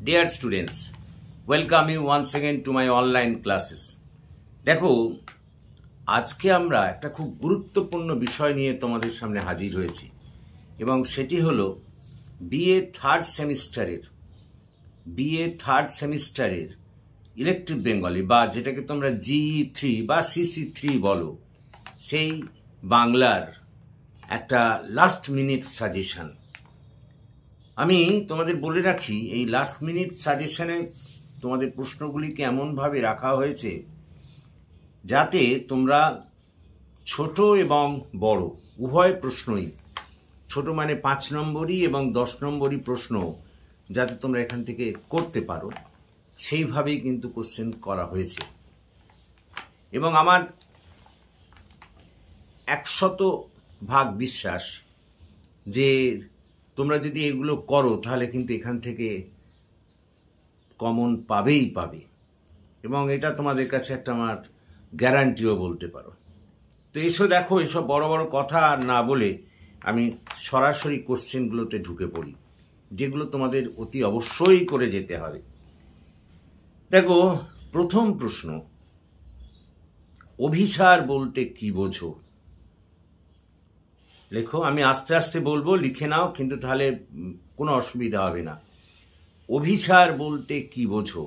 Dear students, welcome you once again to my online classes. দেখো আজকে আমরা একটা খুব গুরুত্বপূর্ণ বিষয় নিয়ে তোমাদের সামনে হাজির হয়েছি এবং সেটি হলো বিএ থার্ড সেমিস্টারের ইলেকটিভ বেঙ্গলি বা যেটাকে তোমরা GE3 বা CC3 বলো, সেই বাংলার একটা লাস্ট মিনিট সাজেশন। আমি তোমাদের বলে রাখি, এই লাস্ট মিনিট সাজেশনে তোমাদের প্রশ্নগুলিকে এমনভাবে রাখা হয়েছে যাতে তোমরা ছোট এবং বড় উভয় প্রশ্নই, ছোট মানে 5 নম্বরই এবং 10 নম্বরই প্রশ্ন যাতে তোমরা এখান থেকে করতে পারো, সেইভাবেই কিন্তু কোশ্চেন করা হয়েছে। এবং আমার 100% বিশ্বাস যে তোমরা যদি এগুলো করো তাহলে কিন্তু এখান থেকে কমন পাবেই পাবে, এবং এটা তোমাদের কাছে একটা আমার গ্যারান্টিও বলতে পারো। তো এসো দেখো, এসব বড় বড় কথা আর না বলে আমি সরাসরি কোশ্চেনগুলোতে ঢুকে পড়ি, যেগুলো তোমাদের অতি অবশ্যই করে যেতে হবে। দেখো, প্রথম প্রশ্ন, অভিসার বলতে কি বোঝো? লেখো, আমি আস্তে আস্তে বলবো, লিখে নাও, কিন্তু তাহলে কোনো অসুবিধা হবে না। অভিসার বলতে কি বোঝো?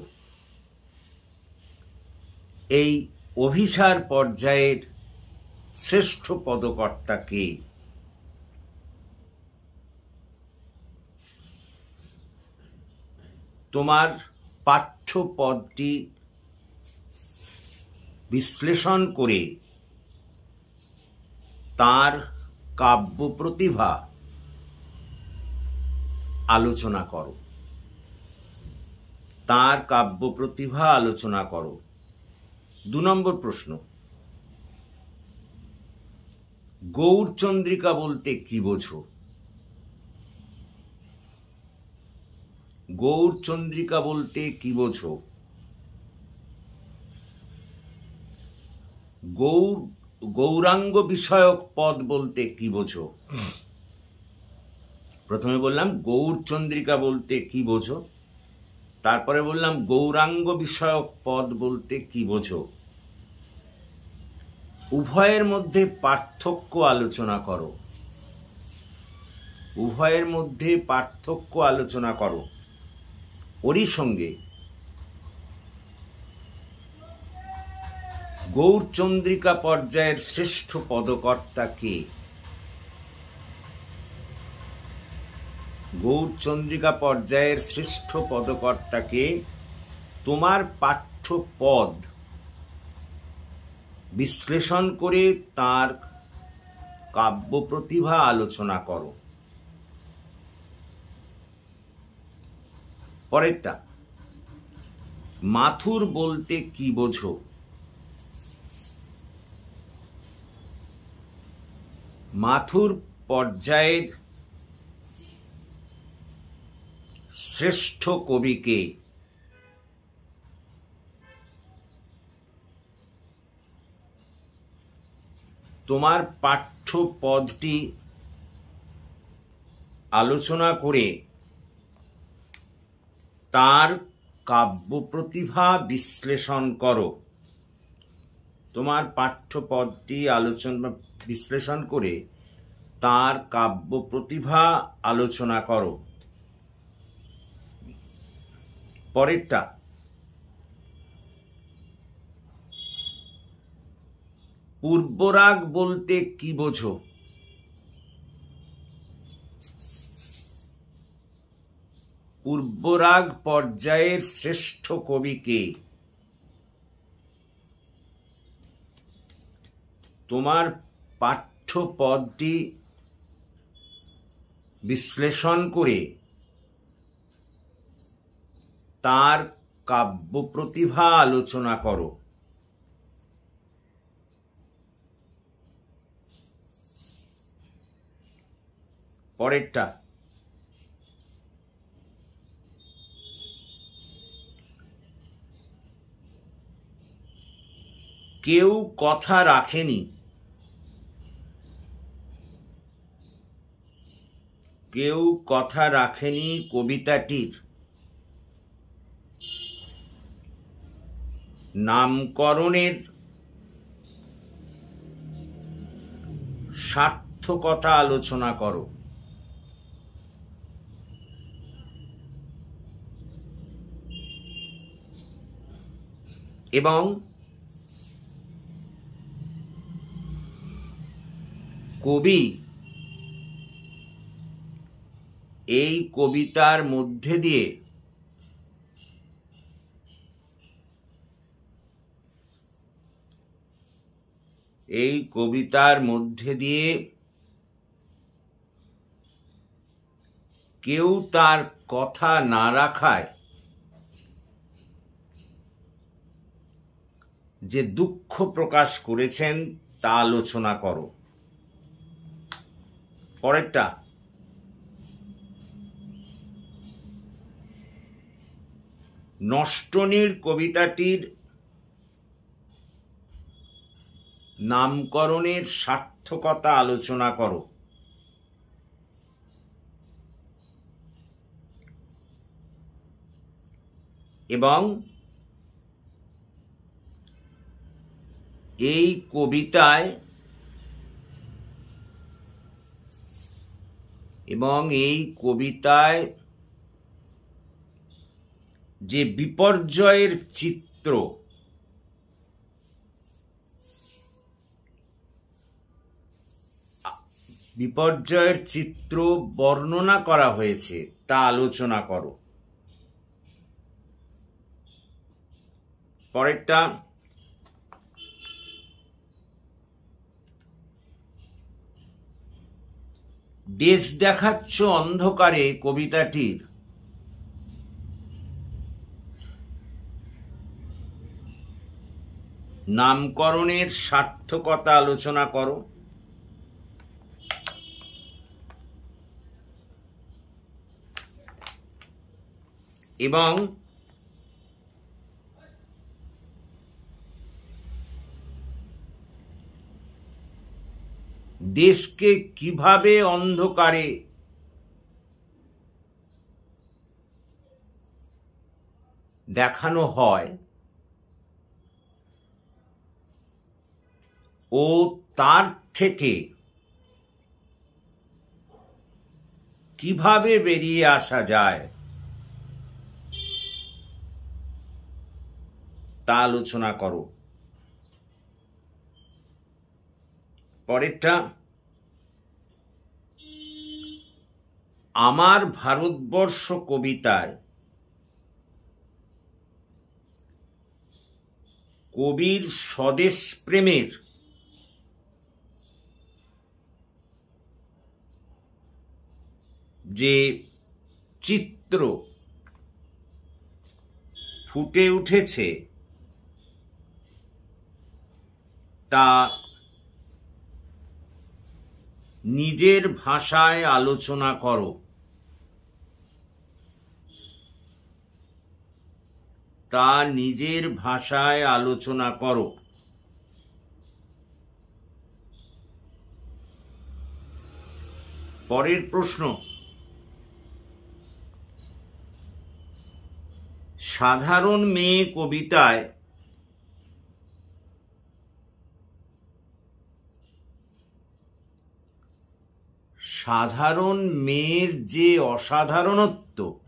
এই অভিসার পর্যায়ের শ্রেষ্ঠ পদকর্তা কে? তোমার পাঠ্যপদটি বিশ্লেষণ করে তার কাব্য প্রতিভা আলোচনা করো। তার কাব্য প্রতিভা আলোচনা করো। 2 নম্বর প্রশ্ন, গৌরচন্দ্রিকা বলতে কি বোঝো? গৌরচন্দ্রিকা বলতে কি বোঝো? গৌরাঙ্গ বিষয়ক পদ বলতে কি বোঝো? প্রথমে বললাম গৌরচন্দ্রিকা বলতে কি বোঝো, তারপরে বললাম গৌরাঙ্গ বিষয়ক পদ বলতে কি বোঝো। উভয়ের মধ্যে পার্থক্য আলোচনা করো। উভয়ের মধ্যে পার্থক্য আলোচনা করো। ওরই সঙ্গে গৌরচন্দ্রিকা পর্যায়ের শ্রেষ্ঠ পদকর্তা কে? গৌরচন্দ্রিকা পর্যায়ের শ্রেষ্ঠ পদকর্তাকে তোমার পাঠ্যপদ বিশ্লেষণ করে তার কাব্য প্রতিভা আলোচনা করো। পরেরটা, মাথুর বলতে কি বোঝো? মাথুর পর্যায়ের শ্রেষ্ঠ কবিকে? তোমার পাঠ্যপদটি আলোচনা করে তার কাব্য প্রতিভা বিশ্লেষণ করো। তোমার পাঠ্যপদটি বিশ্লেষণ করে তার কাব্য প্রতিভা আলোচনা করো। পরেরটা, পূর্বরাগ বলতে কি বোঝো? পূর্বরাগ পর্যায়ের শ্রেষ্ঠ কবি কে? তোমার পাঠ্যপদটি বিশ্লেষণ করে তার কাব্য প্রতিভা আলোচনা করো। পরেরটা, কেউ কথা রাখেনি। কেউ কথা রাখেনি কবিতাটির নামকরণের সার্থকতা আলোচনা করো। এবং কবি এই কবিতার মধ্যে দিয়ে কেউ তার কথা না রাখায় যে দুঃখ প্রকাশ করেছেন তা আলোচনা করো। পরেরটা, নষ্টনীড় কবিতাটির নামকরণের সার্থকতা আলোচনা করো। এবং এই কবিতায় যে বিপর্যয়ের চিত্র বর্ণনা করা হয়েছে তা আলোচনা করো। পরেরটা, দেশ দেখাচ্ছ অন্ধকারে কবিতাটির নামকরণের সার্থকতা আলোচনা করো। এবং দেশকে কিভাবে অন্ধকারে দেখানো হয় ও তার থেকে কিভাবে বেরিয়ে আসা যায় তা আলোচনা করো। পরেরটা, আমার ভারতবর্ষ কবিতায় কবির স্বদেশ প্রেমের যে চিত্র ফুটে উঠেছে তা নিজের ভাষায় আলোচনা করো। পরের প্রশ্ন, সাধারণ মেয়ে কবিতায় সাধারণ মেয়ের যে অসাধারণত্ব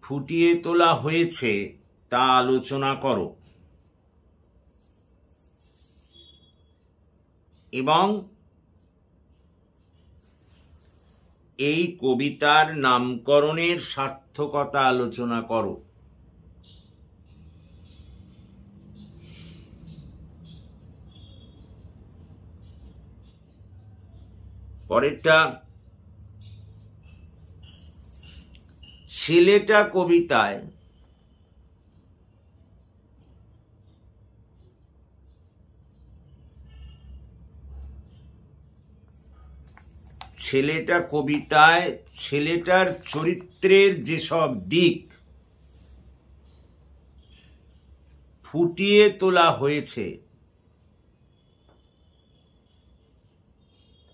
ফুটিয়ে তোলা হয়েছে তা আলোচনা করো। এবং এই কবিতার নামকরণের সার্থকতা আলোচনা করো। পরেরটা, ছেলেটা কবিতায় ছেলেটার চরিত্রের যেসব দিক ফুটিয়ে তোলা হয়েছে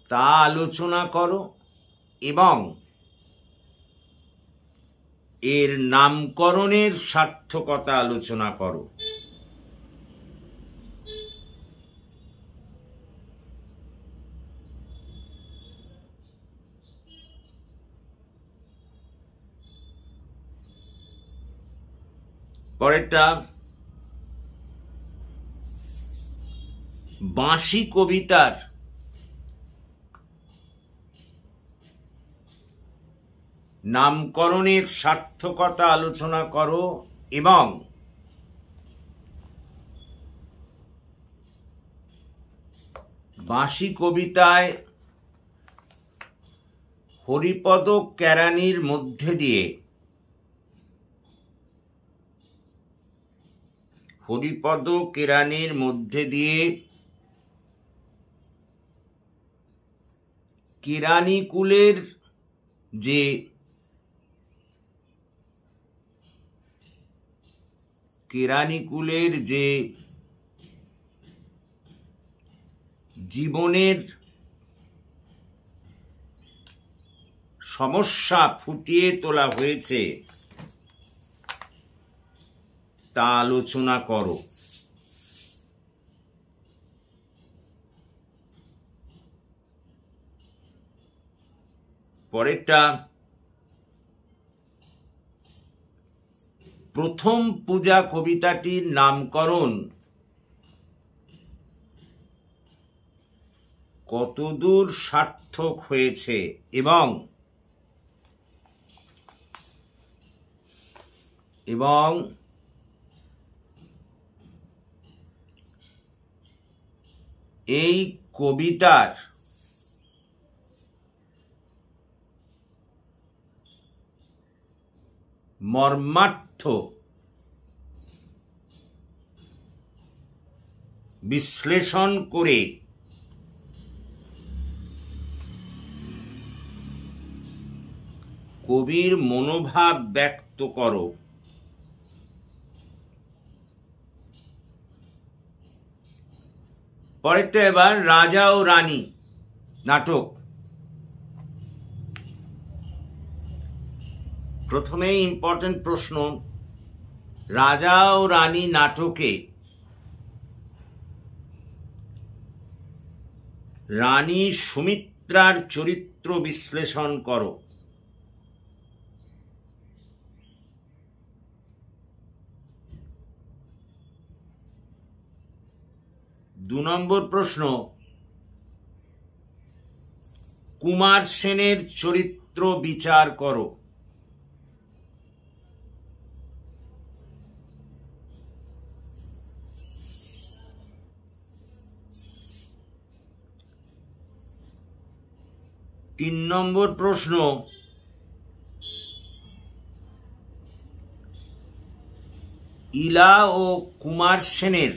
তা আলোচনা করো। এবং এর নামকরণের সার্থকতা আলোচনা করো। পরেরটা, বাঁশি কবিতার নামকরণের সার্থকতা আলোচনা করো এবং বাঁশি কবিতায় হরিপদ কেরানির মধ্যে দিয়ে কেরানিকুলের যে জীবনের সমস্যা ফুটিয়ে তোলা হয়েছে তা আলোচনা করো। পরেরটা, প্রথম পূজা কবিতাটির নামকরণ কতদূর সার্থক হয়েছে এবং এই কবিতার মর্মার্থ বিশ্লেষণ করে কবির মনোভাব ব্যক্ত করো। পরেরটা এবার রাজা ও রানী নাটক। প্রথমেই ইম্পর্টেন্ট প্রশ্ন, রাজা ও রানী নাটকে রানী সুমিত্রার চরিত্র বিশ্লেষণ করো। 2 নম্বর প্রশ্ন, কুমার সেনের চরিত্র বিচার করো। 3 নম্বর প্রশ্ন, ইলা ও কুমার সেনের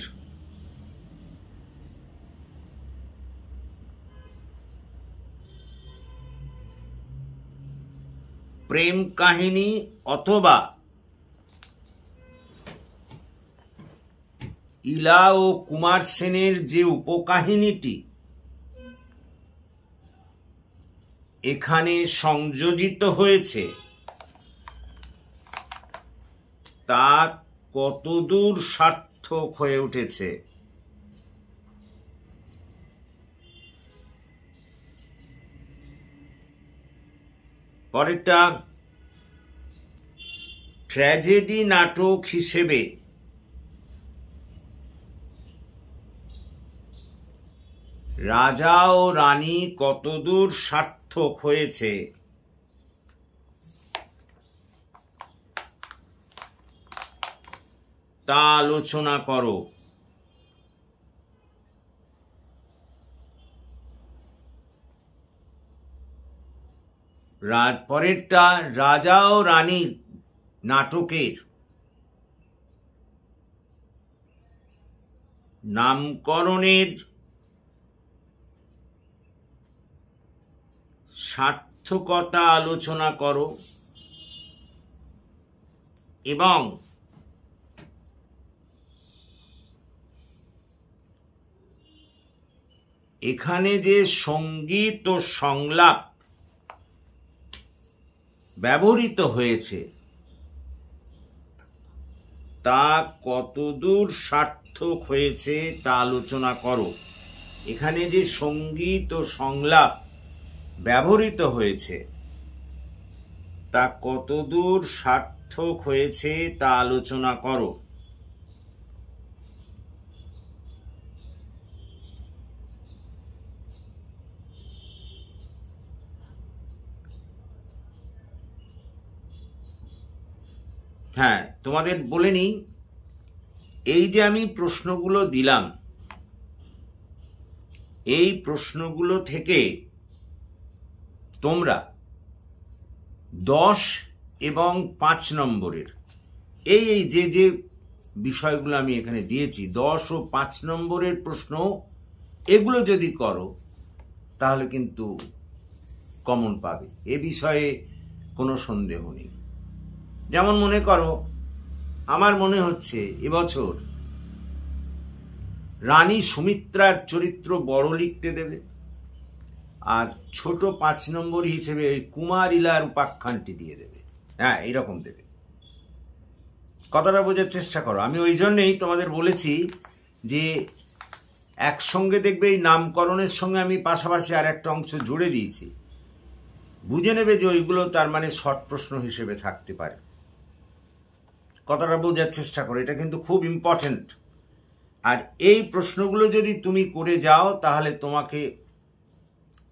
প্রেম কাহিনী অথবা ইলা ও কুমার সেনের যে উপকাহিনীটি এখানে সংযোজিত হয়েছে তা কতদূর সার্থক হয়ে উঠেছে। পরেরটা, ট্র্যাজেডি নাটক হিসেবে রাজা ও রানী কতদূর সার্থক হয়েছে তা আলোচনা করো। পরেরটা, রাজা ও রানী নাটকের নামকরণের সার্থকতা আলোচনা করো এবং এখানে যে সঙ্গীত ও সংলাপ ব্যবহৃত হয়েছে তা কতদূর সার্থক হয়েছে তা আলোচনা করো। এখানে যে সঙ্গীত ও সংলাপ ব্যবহৃত হয়েছে তা কতদূর সার্থক হয়েছে তা আলোচনা করো। হ্যাঁ, তোমাদের বলে নিই, এই যে আমি প্রশ্নগুলো দিলাম, এই প্রশ্নগুলো থেকে তোমরা 10 এবং 5 নম্বরের এই যে যে বিষয়গুলো আমি এখানে দিয়েছি, 10 ও 5 নম্বরের প্রশ্ন, এগুলো যদি করো তাহলে কিন্তু কমন পাবে, এ বিষয়ে কোনো সন্দেহ নেই। যেমন মনে করো, আমার মনে হচ্ছে এবছর রানী সুমিত্রার চরিত্র বড় লিখতে দেবে, আর ছোট 5 নম্বর হিসেবে ওই কুমারিলার উপাখ্যানটি দিয়ে দেবে। হ্যাঁ, এইরকম দেবে। কথাটা বোঝার চেষ্টা করো। আমি ওই জন্যেই তোমাদের বলেছি যে একসঙ্গে দেখবে এই নামকরণের সঙ্গে আমি পাশাপাশি আর একটা অংশ জুড়ে দিয়েছি, বুঝে নেবে যে ওইগুলো তার মানে শর্ট প্রশ্ন হিসেবে থাকতে পারে। কথাটা বোঝার চেষ্টা করো, এটা কিন্তু খুব ইম্পর্টেন্ট। আর এই প্রশ্নগুলো যদি তুমি করে যাও তাহলে তোমাকে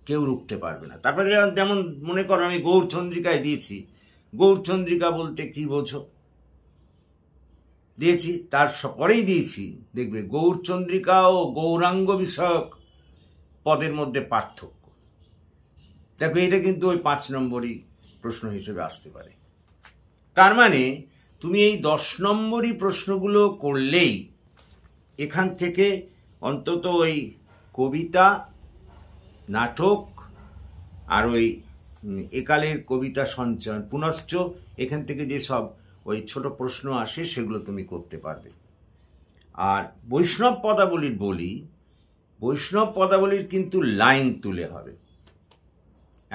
কেউ রুখতে পারবে না। তারপরে যেমন মনে করো আমি গৌরচন্দ্রিকায় দিয়েছি, গৌরচন্দ্রিকা বলতে কি বোঝো দিয়েছি, তার পরেই দিয়েছি দেখবে গৌরচন্দ্রিকা ও গৌরাঙ্গ বিষয়ক পদের মধ্যে পার্থক্য। দেখো, এটা কিন্তু ওই 5 নম্বরই প্রশ্ন হিসেবে আসতে পারে। তার মানে তুমি এই 10 নম্বরই প্রশ্নগুলো করলেই এখান থেকে অন্তত ওই কবিতা, নাটক আর ওই একালের কবিতা সঞ্চয়ন পুনশ্চ, এখান থেকে যেসব ওই ছোট প্রশ্ন আসে সেগুলো তুমি করতে পারবে। আর বৈষ্ণব পদাবলীর বৈষ্ণব পদাবলীর কিন্তু লাইন তুলে হবে,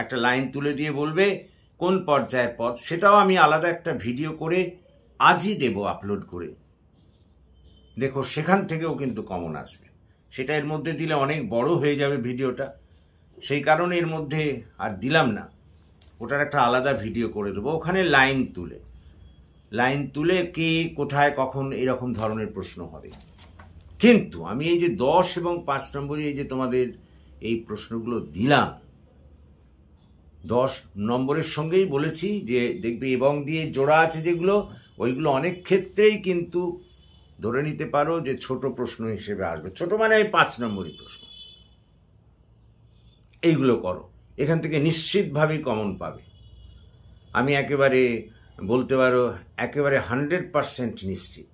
একটা লাইন তুলে দিয়ে বলবে কোন পর্যায়ের পদ, সেটাও আমি আলাদা একটা ভিডিও করে আজই দেব আপলোড করে। দেখো, সেখান থেকেও কিন্তু কমন আসবে। সেটা এর মধ্যে দিলে অনেক বড় হয়ে যাবে ভিডিওটা, সেই কারণে এর মধ্যে আর দিলাম না, ওটার একটা আলাদা ভিডিও করে দেবো। ওখানে লাইন তুলে কে কোথায় কখন এরকম ধরনের প্রশ্ন হবে। কিন্তু আমি এই যে 10 এবং 5 নম্বরে এই যে তোমাদের এই প্রশ্নগুলো দিলাম, 10 নম্বরের সঙ্গেই বলেছি যে দেখবে এবং দিয়ে জোড়া আছে যেগুলো, ওইগুলো অনেক ক্ষেত্রেই কিন্তু ধরে নিতে পারো যে ছোট প্রশ্ন হিসেবে আসবে। ছোট মানে এই 5 নম্বরই প্রশ্ন। এইগুলো করো, এখান থেকে নিশ্চিতভাবেই কমন পাবে। আমি একেবারে বলতে পারো একেবারে 100% নিশ্চিত।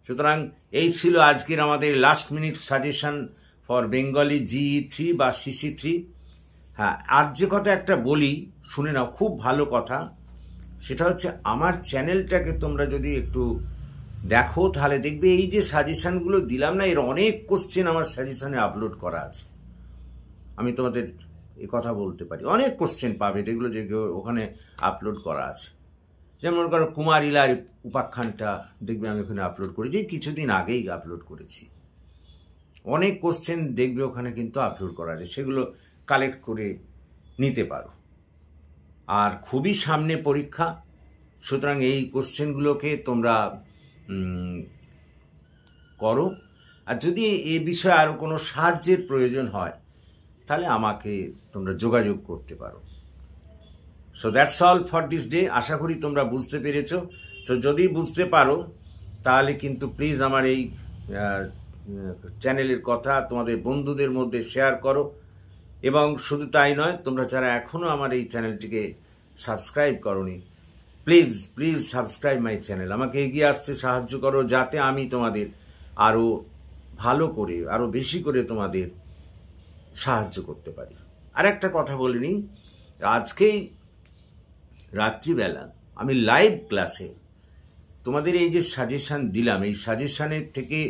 সুতরাং এই ছিল আজকের আমাদের last minute suggestion for Bengali GE3 বা CC3। হ্যাঁ, আর যে কথা একটা বলি, শুনে নাও, খুব ভালো কথা। সেটা হচ্ছে আমার চ্যানেলটাকে তোমরা যদি একটু দেখো তাহলে দেখবে এই যে সাজেশনগুলো দিলাম না, এর অনেক কোশ্চেন আমার সাজেশনে আপলোড করা আছে। আমি তোমাদের এই কথা বলতে পারি, অনেক কোশ্চেন পাবে যেগুলো যে ওখানে আপলোড করা আছে। যেমন করো কুমারিলার উপাখ্যানটা দেখবে আমি ওখানে আপলোড করেছি, কিছুদিন আগেই আপলোড করেছি। অনেক কোশ্চেন দেখবে ওখানে কিন্তু আপলোড করা আছে, সেগুলো কালেক্ট করে নিতে পারো। আর খুবই সামনে পরীক্ষা, সুতরাং এই কোশ্চেনগুলোকে তোমরা করো। আর যদি এ বিষয়ে আরও কোনো সাহায্যের প্রয়োজন হয় তাহলে আমাকে তোমরা যোগাযোগ করতে পারো। So that's all for this day. আশা করি তোমরা বুঝতে পেরেছো। তো যদি বুঝতে পারো তাহলে কিন্তু প্লিজ আমার এই চ্যানেলের কথা তোমাদের বন্ধুদের মধ্যে শেয়ার করো। এবং শুধু তাই নয়, তোমরা যারা এখনও আমার এই চ্যানেলটিকে সাবস্ক্রাইব করোনি, প্লিজ সাবস্ক্রাইব মাই চ্যানেল। আমাকে এগিয়ে আসতে সাহায্য করো, যাতে আমি তোমাদের আরও ভালো করে, আরও বেশি করে তোমাদের সাহায্য করতে পারি। আর একটা কথা বলে নিই, আজকেই রাত্রিবেলা আমি লাইভ ক্লাসে তোমাদের এই যে সাজেশান দিলাম, এই সাজেশানের থেকে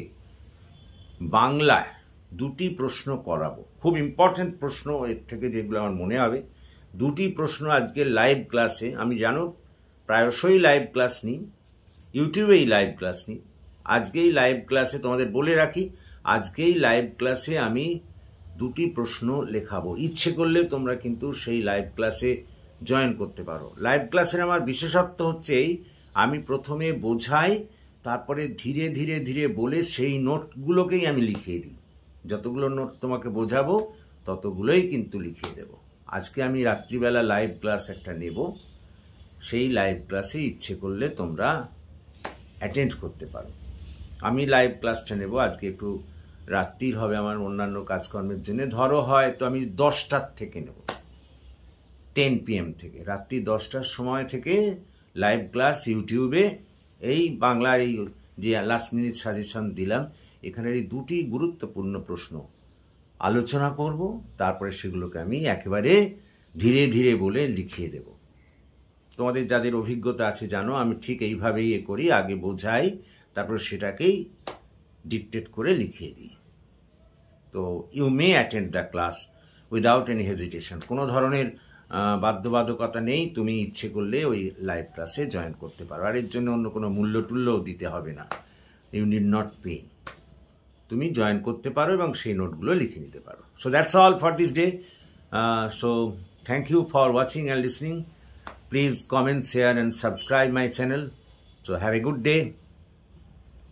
বাংলায় 2টি প্রশ্ন করাবো, খুব ইম্পর্টেন্ট প্রশ্ন এর থেকে যেগুলো আমার মনে হবে। 2টি প্রশ্ন আজকে লাইভ ক্লাসে, আমি জানো প্রায়শই লাইভ ক্লাস নিই, ইউটিউবেই লাইভ ক্লাস নিই। আজকেই লাইভ ক্লাসে তোমাদের বলে রাখি, আজকেই লাইভ ক্লাসে আমি 2টি প্রশ্ন লেখাবো। ইচ্ছে করলে তোমরা কিন্তু সেই লাইভ ক্লাসে জয়েন করতে পারো। লাইভ ক্লাসের আমার বিশেষত্ব হচ্ছে আমি প্রথমে বোঝাই, তারপরে ধীরে ধীরে ধীরে বলে সেই নোটগুলোকেই আমি লিখিয়ে দিই। যতগুলো নোট তোমাকে বোঝাবো ততগুলোই কিন্তু লিখিয়ে দেব। আজকে আমি রাত্রিবেলা লাইভ ক্লাস একটা নেব, সেই লাইভ ক্লাসে ইচ্ছে করলে তোমরা অ্যাটেন্ড করতে পারো। আমি লাইভ ক্লাসটা নেব আজকে একটু রাত্রির হবে আমার অন্যান্য কাজকর্মের জন্য। ধরো হয়তো আমি 10টার থেকে নেব, 10 PM থেকে, রাত্রি 10টার সময় থেকে লাইভ ক্লাস ইউটিউবে। এই বাংলার এই যে লাস্ট মিনিট সাজেশন দিলাম, এখানের এই 2টি গুরুত্বপূর্ণ প্রশ্ন আলোচনা করব, তারপরে সেগুলোকে আমি একেবারে ধীরে ধীরে বলে লিখিয়ে দেব। তোমাদের যাদের অভিজ্ঞতা আছে জানো আমি ঠিক এইভাবেই করি, আগে বোঝাই তারপর সেটাকেই ডিকটেট করে লিখিয়ে দিই। তো you may attend the class without any hesitation, কোনো ধরনের বাধ্যবাধকতা নেই, তুমি ইচ্ছে করলে ওই লাইভ ক্লাসে জয়েন করতে পারো। আর এর জন্য অন্য কোনো মূল্য টুল্যও দিতে হবে না, ইউ নিড নট পে। তুমি জয়েন করতে পারো এবং সেই নোটগুলো লিখে নিতে পারো। So that's all for this day. So thank you for watching and listening. Please comment, share and subscribe my channel. So have a good day.